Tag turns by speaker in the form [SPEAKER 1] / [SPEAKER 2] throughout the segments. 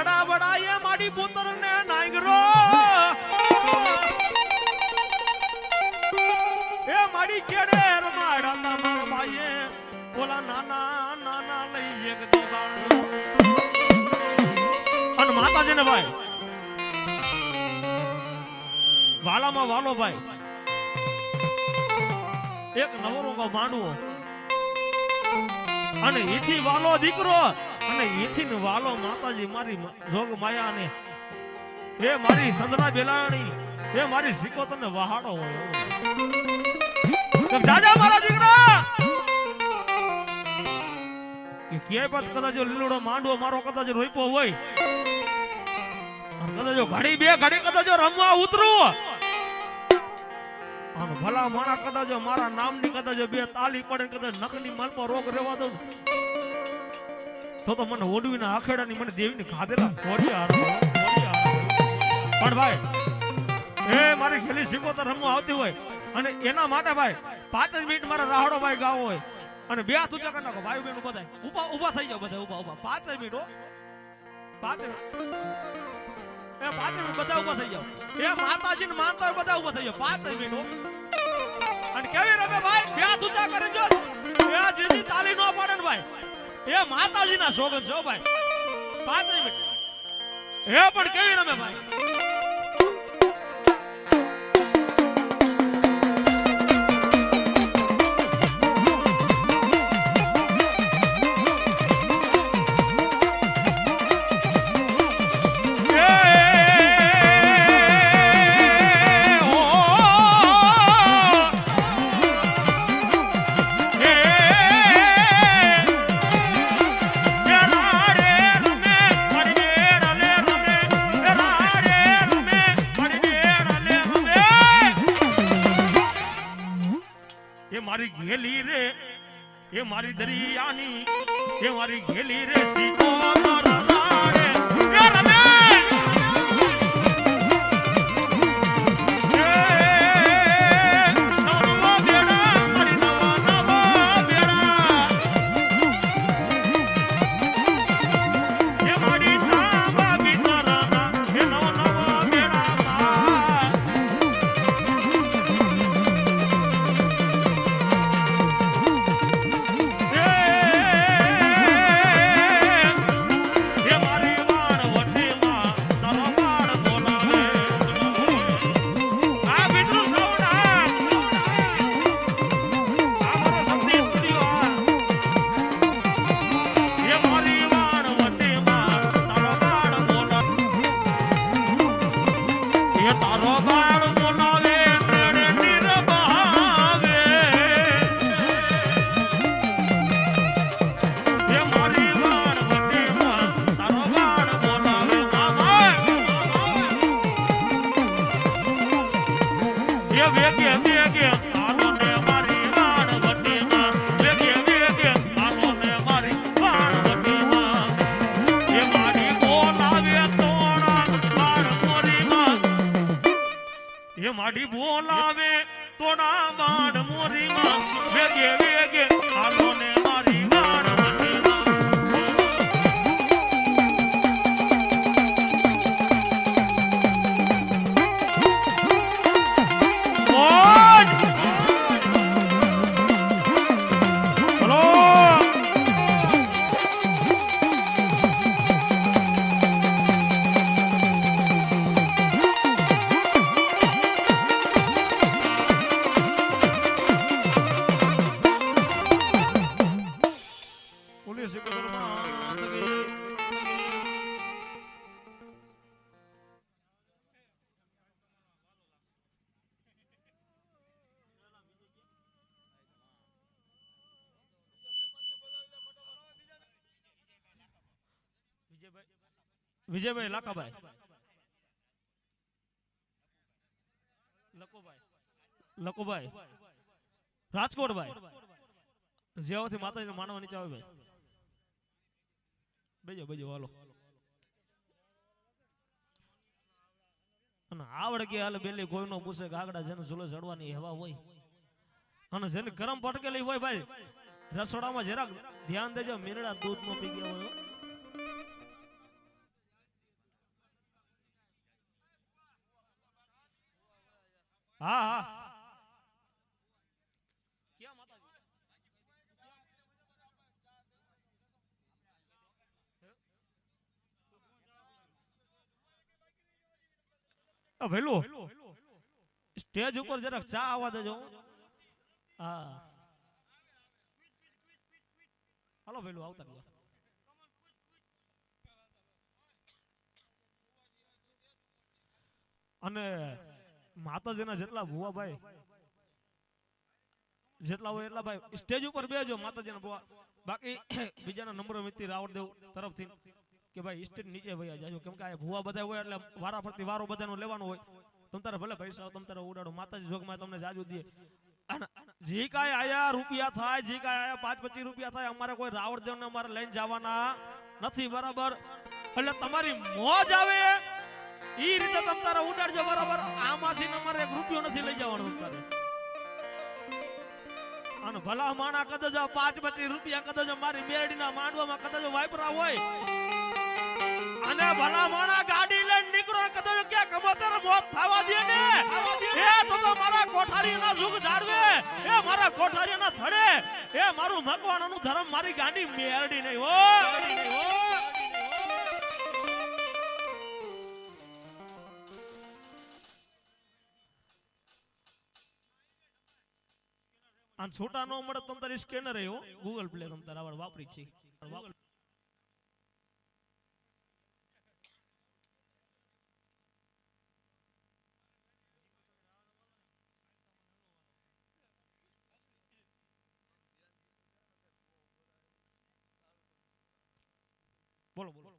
[SPEAKER 1] બડા બડા એ માડી પુત્ર ને નાગરો એ માડી કેડે રમાડા મારા ભાઈએ ઓલા નાના નાના લઈ એક દીવાણ અને માતાજીને ભાઈ વાલામાં વાલો ભાઈ એક નવરો માંડવો અને એથી વાલો દીકરો અને એથી ને વાલો માતાજી મારી જોગ માયા ને એ મારી સંદના બેલાણી એ મારી સિકોતર ને વહાડો હોય જાજા મારા દીકરા કે કે પત કદાચ લીલોડો માંડવો મારો કદાચ રોઈપો હોય અને કદાચ ઘડી બે ઘડી કદાચ રમવા ઉતરું અને ભલા માણા કદાચ મારા નામની કદાચ બે તાલી પડે કદાચ નખની માલમાં રોગ રહેવા દઉં તો મને ઓડવીના આખેડાની મને દેવીને ખાધેલા પણ ભાઈ એ મારી ખેલી સિકોતર રમવા આવતી હોય અને એના માટે ભાઈ 5 મિનિટ મારા રાહડો ભાઈ ગાવો હોય અને બે હાથ ઊંચા કરી નાખો ભાઈ બહેનો બધા ઊભા થઈ જાવ બધા ઊભા 5 મિનિટ હો 5 મિનિટ એ 5 મિનિટ બધા ઊભા થઈ જાવ એ માતાજીને માનતા હોય બધા ઊભા થઈ જાવ 5 મિનિટ હો અને કેવી રમે ભાઈ બે હાથ ઊંચા કરી જો એ જેજી તાલી નો પાડે ને ભાઈ એ માતાજીના સોગંદ છે ભાઈ 5 મિનિટ એ પણ કેવી રમે ભાઈ મારી ઘેલી રે એ મારી દરિયાની એ મારી ઘેલી રે સીતો મારા રે એ રમે માડી બોલાવે તોડા બાણ મોરીમાં વેગે વેગે હાલો ને મારી બાણ વિજયભાઈ લાખાભાઈ લકોભાઈ રાજકોટ ભાઈ જેવાથી માતાજીને માનવા નીચે આવે ભાઈ બેજો હાલો અને આવડ કે હાલ બેલી કોઈનો પૂછે ગાગડા જેને ઝૂલે ચડવાની હવા હોય અને જેને ગરમ પટકેલી હોય ભાઈ રસોડામાં જરાક ધ્યાન દેજો મીંડા દૂધ નો પી ગયા હોય હા હા ક્યાં માતાજી ભેલો સ્ટેજ ઉપર જરાક ચા આવવા દેજો હા હાલો ભેલું આવતા રહ્યો અને માતાજીના જેટલા ભુવાભાઈ જેટલા હોય એટલા ભાઈ સ્ટેજ ઉપર બેજો માતાજીના ભુવા બાકી બીજાના નંબર મિત્રી રાવણદેવ તરફથી કે ભાઈ સ્ટેજ નીચે વયા જાજો કેમ કે આ ભુવા બધા હોય એટલે વારા ફરતી વારો બધાનો લેવાનો હોય તમ તારે ભલે પૈસા તમ તારે ઉડાડો માતાજી જોગમાં તમને જાજુ દે જે કાંઈ આયા રૂપિયા થાય જે કાંઈ આયા 5-25 રૂપિયા થાય અમારે કોઈ રાવણદેવને અમારે લઈને જવાના નથી બરાબર એટલે તમારી મોજ આવે ઈ રીતે તમ તારે ઉડાડજો બરાબર આમાંથી અમારે 1 રૂપિયો નથી લઈ જવાનો તારે અને ભલા માણા કદાચ 5-25 રૂપિયા કદાચ મારી મેરડીના માંડવામાં કદાચ વાપરા હોય અને ભલા માણા ગાડી લઈને નીકળો કદાચ કે કમોતર મોત થવા દે ને એ તો મારા કોઠારીના સુખ જાળવે એ મારા કોઠારીના થડે એ મારું મકવાણાનું ધર્મ મારી ગાંડી મેરડી નહીં હો અને છોટા નો મળે તમ તારી સ્કેનર હે હો ગૂગલ પ્લે તમ તારા આવડ વાપરી છે બોલો બોલો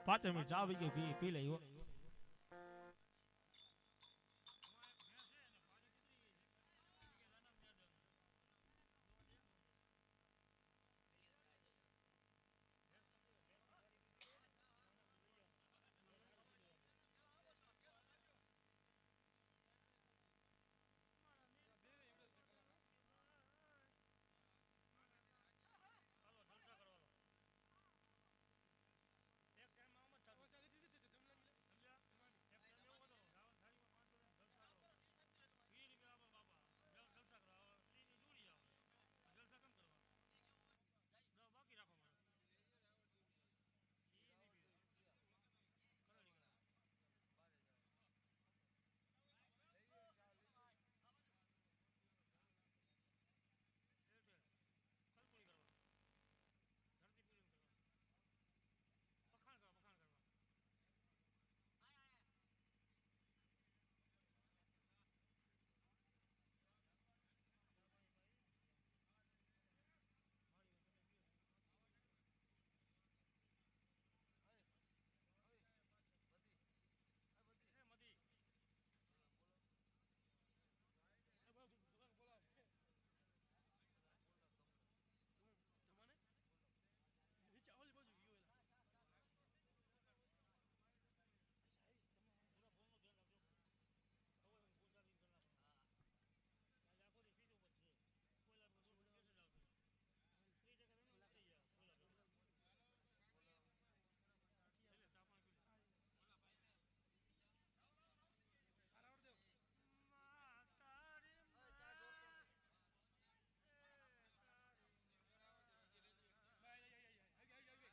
[SPEAKER 1] પાંચ મિનિટ ચા આવી ગઈ પી લઈ હો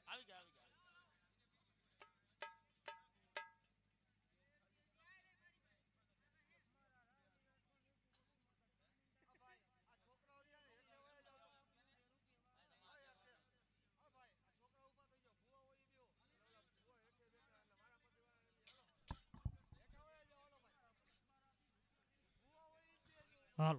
[SPEAKER 1] આવી ગયા હાલ